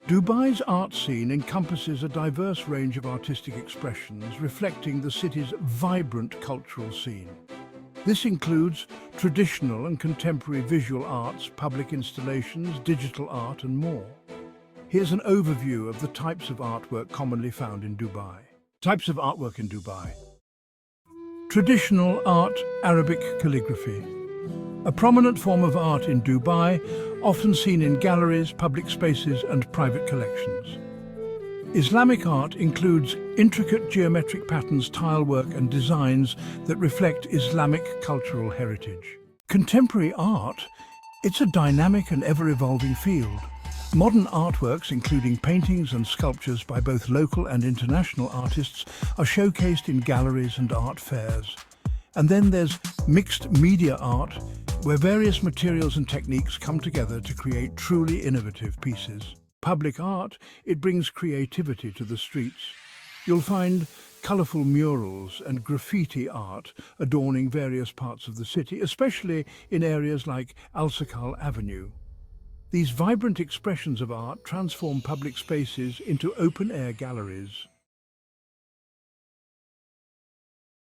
Dubai's art scene encompasses a diverse range of artistic expressions reflecting the city's vibrant cultural scene. This includes traditional and contemporary visual arts, public installations, digital art and more. Here's an overview of the types of artwork commonly found in Dubai. Types of artwork in Dubai. Traditional art, Arabic calligraphy. A prominent form of art in Dubai, often seen in galleries, public spaces and private collections. Islamic art includes intricate geometric patterns, tile work and designs that reflect Islamic cultural heritage. Contemporary art, it's a dynamic and ever-evolving field. Modern artworks, including paintings and sculptures by both local and international artists, are showcased in galleries and art fairs. And then there's mixed media art, where various materials and techniques come together to create truly innovative pieces. Public art, it brings creativity to the streets. You'll find colourful murals and graffiti art adorning various parts of the city, especially in areas like Al Sakal Avenue. These vibrant expressions of art transform public spaces into open-air galleries.